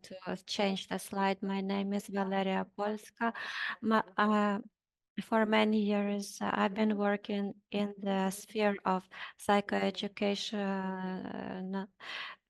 to change the slide. My name is Valeria Polska. For many years, I've been working in the sphere of psychoeducation.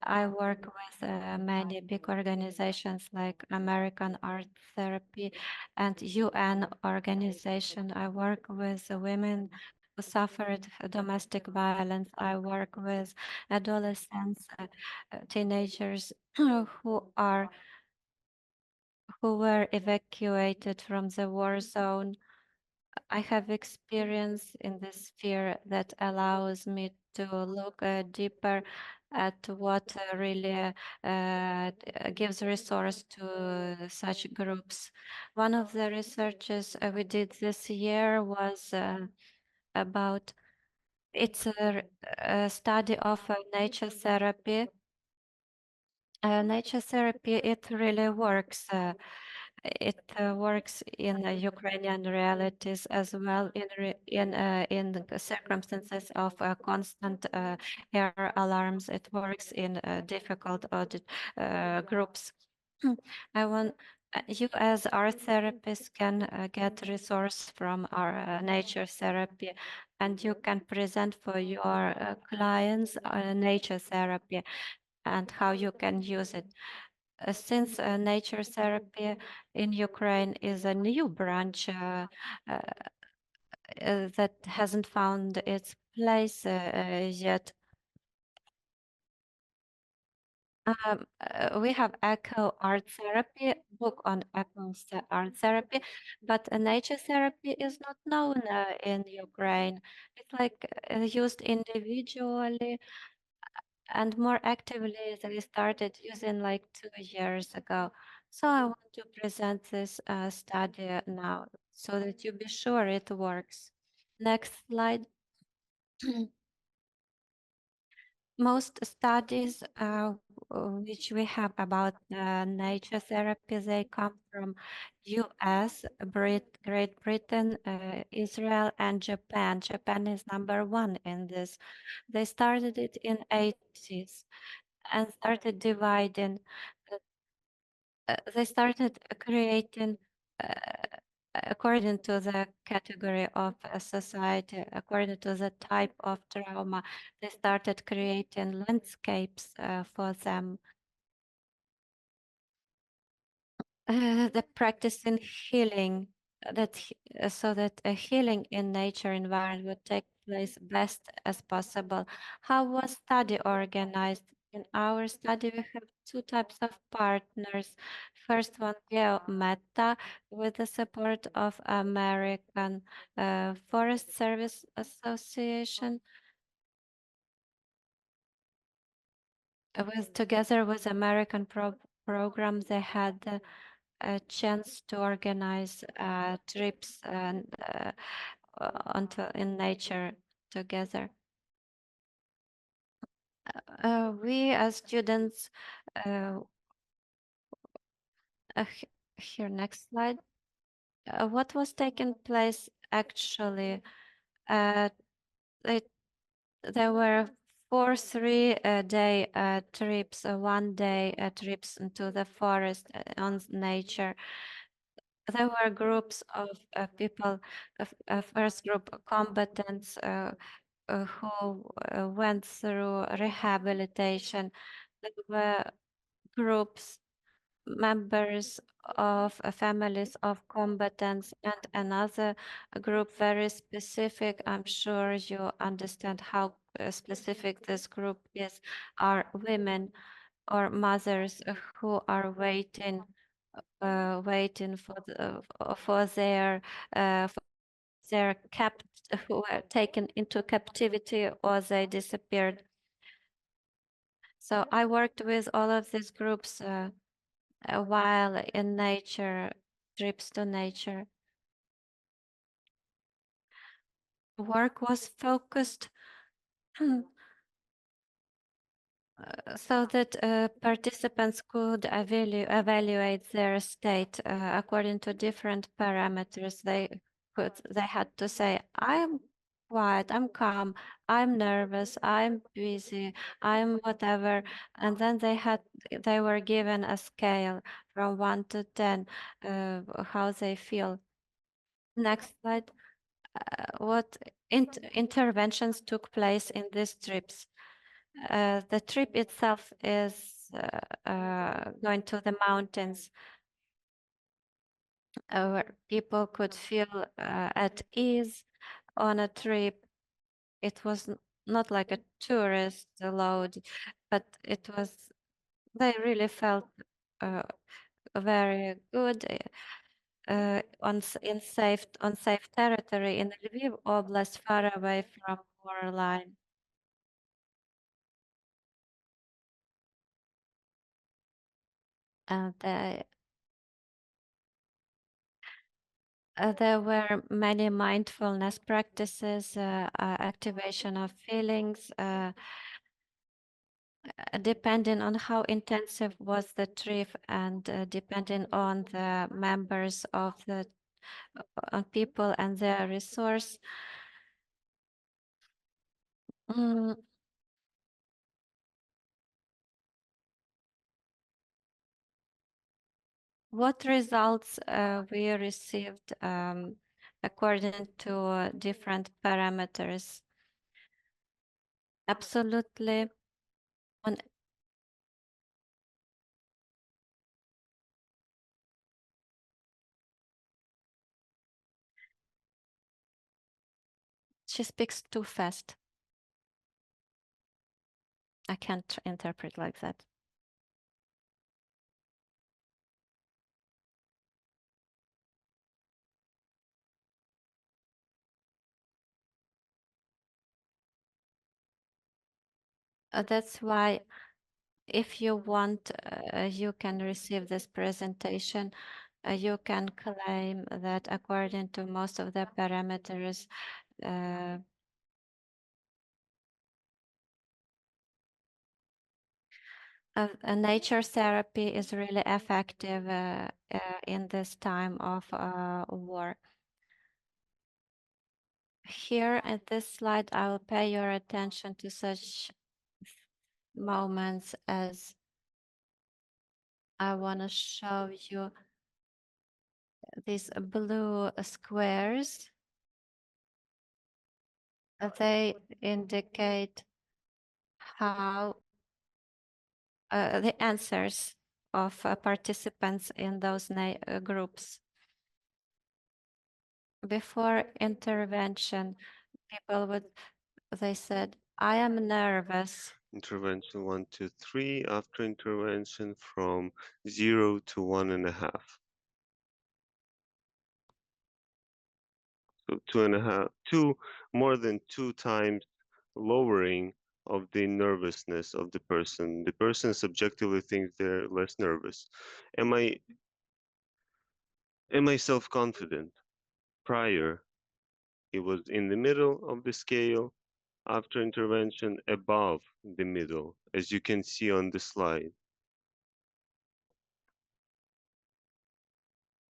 I work with many big organizations like American Art Therapy and UN organization. I work with women who suffered domestic violence. I work with adolescents, teenagers who were evacuated from the war zone. I have experience in this sphere that allows me to look deeper at what really gives resource to such groups. One of the researches we did this year was about it's a study of nature therapy. Nature therapy, it really works. It works in Ukrainian realities as well in the circumstances of constant air alarms. It works in difficult audit groups. I want you as art therapists can get resource from our nature therapy, and you can present for your clients nature therapy and how you can use it. Since nature therapy in Ukraine is a new branch that hasn't found its place yet, we have eco art therapy, book on eco art therapy, but nature therapy is not known in Ukraine. It's like used individually and more actively they started using like 2 years ago. So I want to present this study now so that you be sure it works. Next slide. Most studies which we have about nature therapy, they come from US, Great Britain, Israel, and Japan. Japan is #1 in this. They started it in 80s and started dividing. They started creating according to the category of a society, according to the type of trauma, they started creating landscapes for them. The practicing healing, so that a healing in nature environment would take place best as possible. How was study organized? In our study, we have two types of partners. First one, Meta, with the support of American Forest Service Association, together with American program, they had a chance to organize trips and in nature together. We as students, here next slide. What was taking place actually? There were 4 3-day trips, 1-day trips into the forest on nature. There were groups of people, first group combatants who went through rehabilitation. There were groups, members of families of combatants, and another group very specific. I'm sure you understand how specific this group is, are women or mothers who are waiting for their who were taken into captivity or they disappeared. So I worked with all of these groups while in nature, trips to nature. Work was focused so that participants could evaluate their state according to different parameters. They had to say, I'm quiet, I'm calm, I'm nervous, I'm busy, I'm whatever. And then they were given a scale from 1 to 10, how they feel. Next slide. What interventions took place in these trips? The trip itself is going to the mountains, where people could feel at ease on a trip. It was not like a tourist load, but they really felt uh, very good on safe territory in Lviv Oblast, far away from war line. And there were many mindfulness practices, activation of feelings, depending on how intensive was the trip and depending on the members of the on people and their resource. Mm, what results we received according to different parameters? Absolutely. On, she speaks too fast. I can't interpret like that. That's why if you want, you can receive this presentation. You can claim that according to most of the parameters, nature therapy is really effective in this time of war. Here at this slide, I will pay your attention to such moments as I want to show you these blue squares. They indicate how the answers of participants in those groups. Before intervention, they said, I am nervous. Intervention 1 to 3, after intervention from 0 to 1.5. So 2.5, more than 2 times lowering of the nervousness of the person. The person subjectively thinks they're less nervous. Am I self-confident? Prior, it was in the middle of the scale. After intervention, above the middle, as you can see on the slide.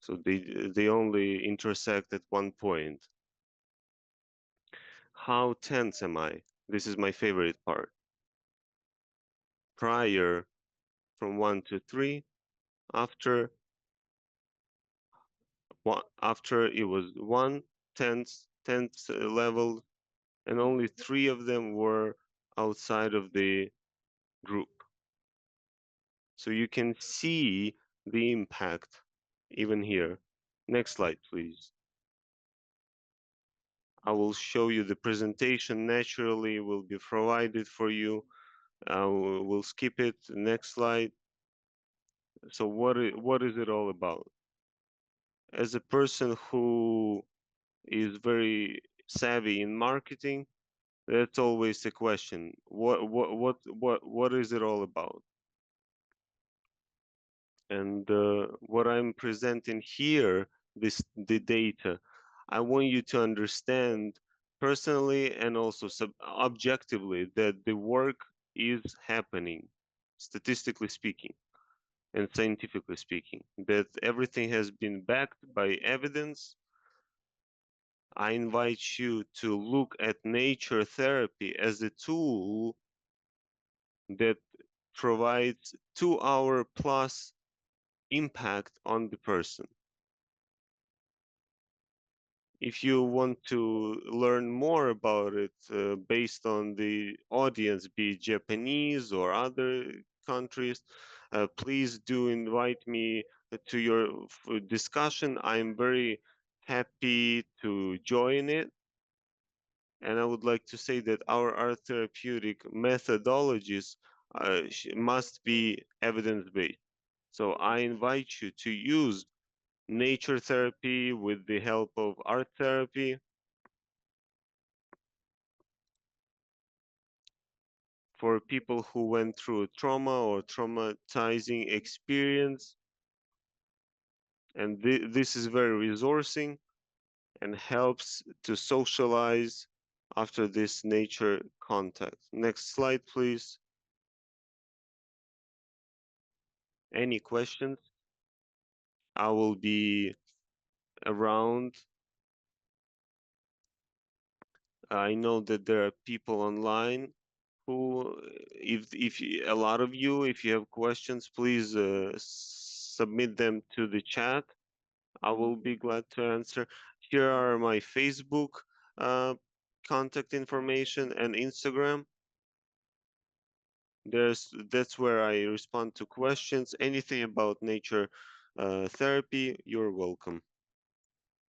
So they only intersect at one point. How tense am I? This is my favorite part. Prior, from 1 to 3. After it was 1 tense level, and only 3 of them were outside of the group. So you can see the impact even here. Next slide, please. I will show you the presentation naturally, will be provided for you. We'll skip it. Next slide. So what is it all about? As a person who is very savvy in marketing, that's always the question. What is it all about? And what I'm presenting here, the data, I want you to understand personally and also objectively that the work is happening, statistically speaking and scientifically speaking, that everything has been backed by evidence I invite you to look at nature therapy as a tool that provides 2-hour plus impact on the person. If you want to learn more about it based on the audience, be it Japanese or other countries, please do invite me to your discussion. I'm very happy to join it. And I would like to say that our art therapeutic methodologies must be evidence-based. So I invite you to use nature therapy with the help of art therapy for people who went through trauma or traumatizing experience. And this is very resourcing and helps to socialize after this nature contact. Next slide, please. Any questions? I will be around. I know that there are people online who, if a lot of you, if you have questions, please submit them to the chat. I will be glad to answer. Here are my Facebook contact information and Instagram. That's where I respond to questions. Anything about nature therapy, you're welcome.